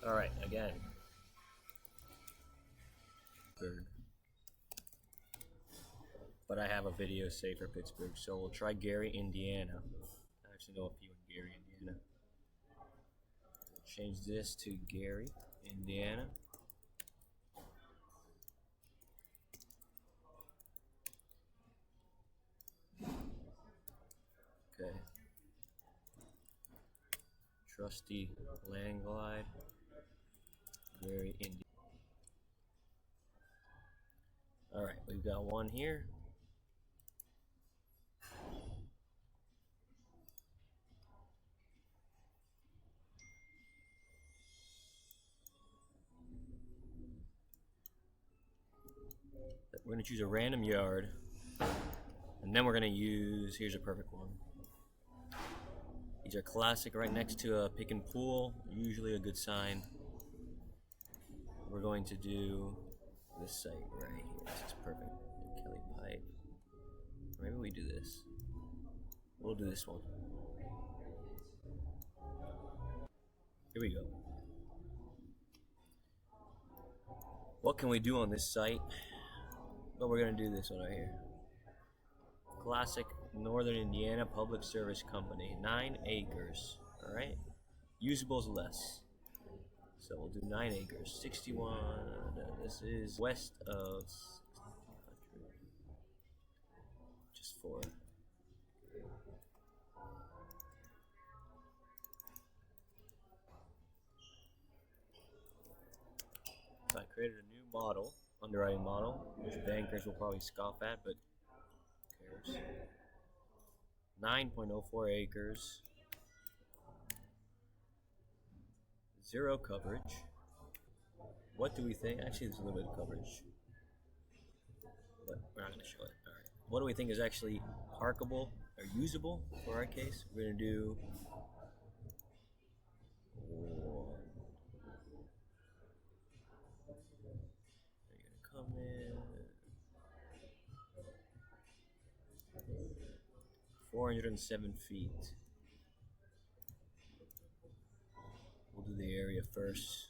Alright, again. But I have a video saved for Pittsburgh, so we'll try Gary, Indiana. I actually know a few in Gary, Indiana. Change this to Gary, Indiana. Okay. Trusty Land Glide, Gary, Indiana. Alright, we've got one here. We're going to choose a random yard, and then we're going to use, here's a perfect one. These are classic, right next to a pick and pool, usually a good sign. We're going to do this site right here. This is perfect. Kelly Pipe. Maybe we do this. We'll do this one. Here we go. What can we do on this site? Well, we're gonna do this one right here. Classic Northern Indiana Public Service Company, 9 acres. All right, usable's less, so we'll do 9 acres. 61. This is west of just 4. So I created a new model, underwriting model, which bankers will probably scoff at, but who cares? 9.04 acres, 0 coverage. What do we think? Actually, there's a little bit of coverage, but we're not going to show it. All right. What do we think is actually parkable or usable for our case? We're going to do. They're going to come in 407 feet. We'll do the area first.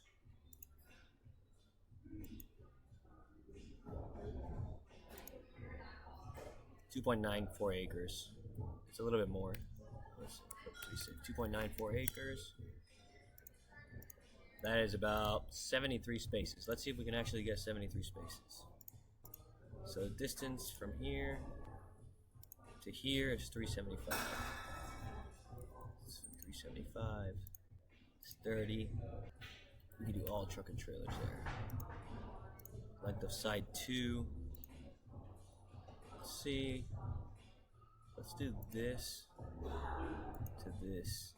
.94 acres. It's a little bit more. Let's see, 2.94 acres. That is about 73 spaces. Let's see if we can actually get 73 spaces. So distance from here to here is 375. 375. It's 30. We can do all truck and trailers there. Length of side 2. Let's see. Let's do this to this.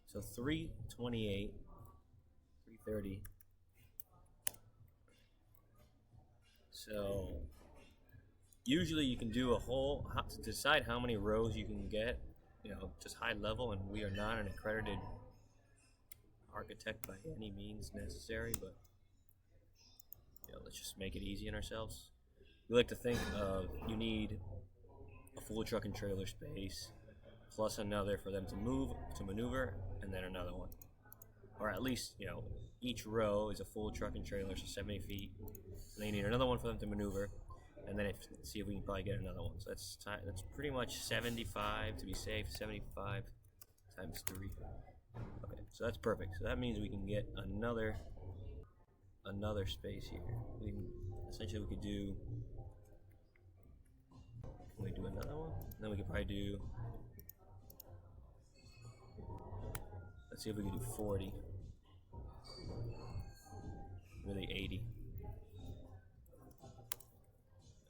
So 328, 330. So usually you can do a whole, to decide how many rows you can get, just high level, and we are not an accredited architect by any means necessary, but let's just make it easy on ourselves. We like to think of, you need a full truck and trailer space, plus another for them to maneuver, and then another one. Or at least, each row is a full truck and trailer, so 70 feet. And they need another one for them to maneuver, and then see if we can probably get another one. So that's pretty much 75 to be safe. 75 times 3. Okay, so that's perfect. So that means we can get another space here. Essentially we could do. Can we do another one? Then we could probably do. Let's see if we can do 40. Really 80.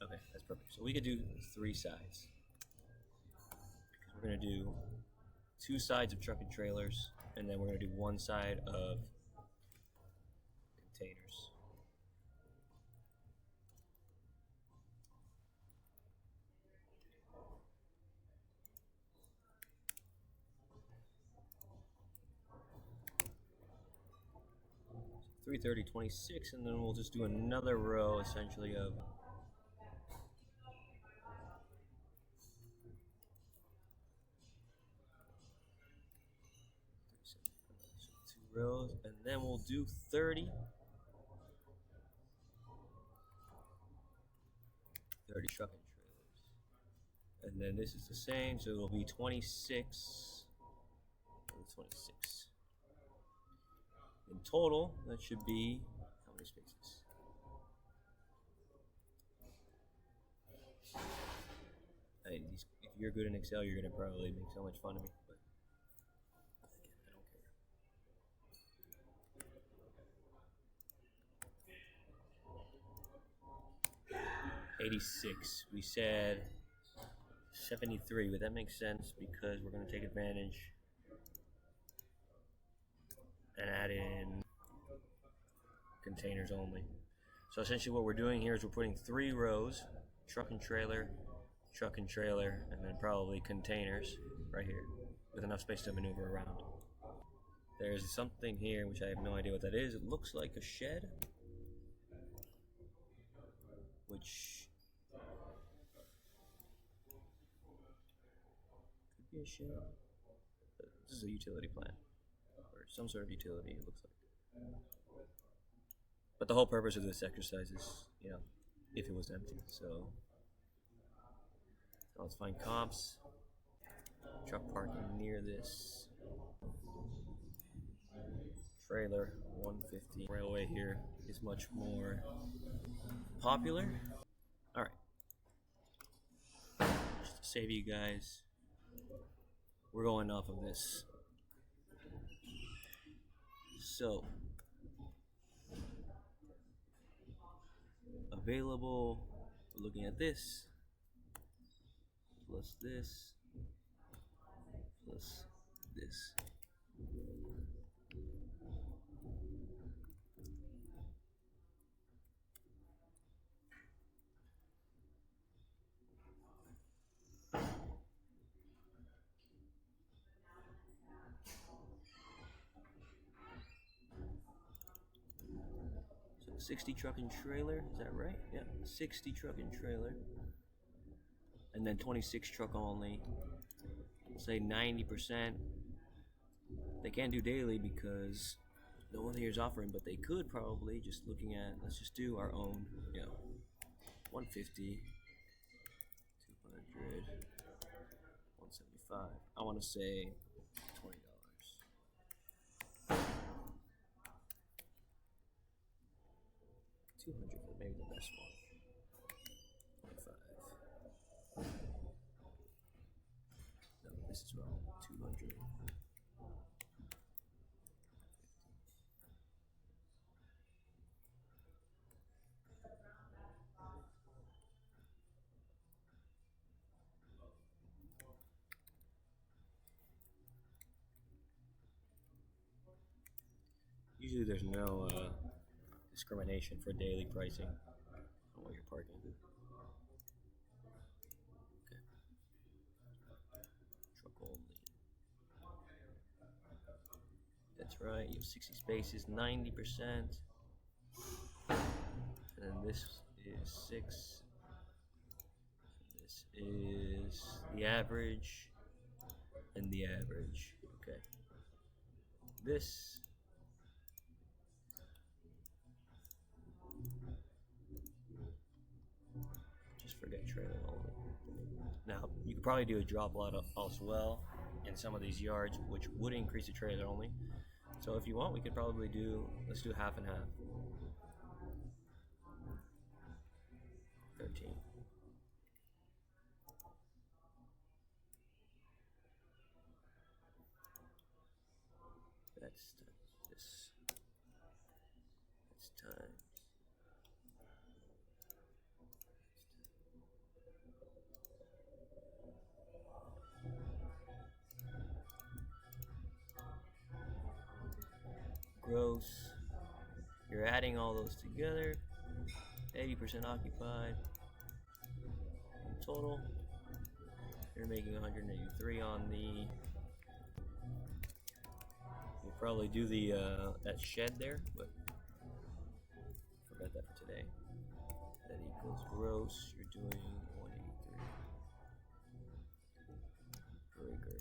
Okay, that's perfect. So we could do 3 sides. We're going to do 2 sides of truck and trailers, and then we're going to do 1 side of containers. 330, 26, and then we'll just do another row essentially of two rows, and then we'll do 30 trucking trailers. And then this is the same, so it'll be 26. 26. In total, that should be how many spaces? If you're good in Excel, you're gonna probably make so much fun of me. But again, I don't care. 86. We said 73, but that makes sense because we're gonna take advantage and add in containers only. So essentially what we're doing here is we're putting 3 rows, truck and trailer, and then probably containers right here with enough space to maneuver around. There's something here which I have no idea what that is. It looks like a shed, which could be a shed. This is a utility plant or some sort of utility, it looks like. But the whole purpose of this exercise is, you know, if it was empty. So let's find comps. Truck parking near this. Trailer 150. Railway here is much more popular. Alright. Just to save you guys, we're going off of this. So available, we're looking at this plus this plus this. So 60 truck and trailer, is that right? Yeah, 60 truck and trailer. And then 26 truck only. Say 90%. They can't do daily because no one here is offering, but they could probably, just looking at, let's just do our own, 150, 200, 175. I want to say $20. $200 for maybe the best one. 25. No, this is wrong. 200. Usually there's no discrimination for daily pricing on what you're parking. Okay. Truck only. That's right, you have 60 spaces, 90%. And then this is 6. This is the average and the average. Okay. This just forget trailer only. Now you could probably do a drop lot as well in some of these yards, which would increase the trailer only. So if you want, we could probably let's do half and half. 13. That's this. That's times. Gross. You're adding all those together. 80% occupied. In total, you're making 183 on the. We'll probably do the that shed there, but got that for today. That equals gross. You're doing 183. Breaker.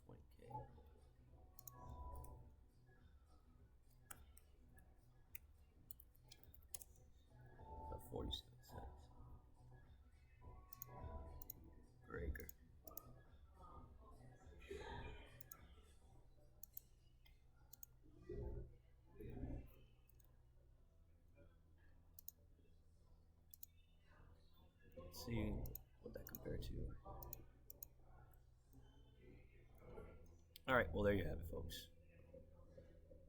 20K. About 47 cents. Breaker. Let's see what that compared to. Alright, well there you have it, folks.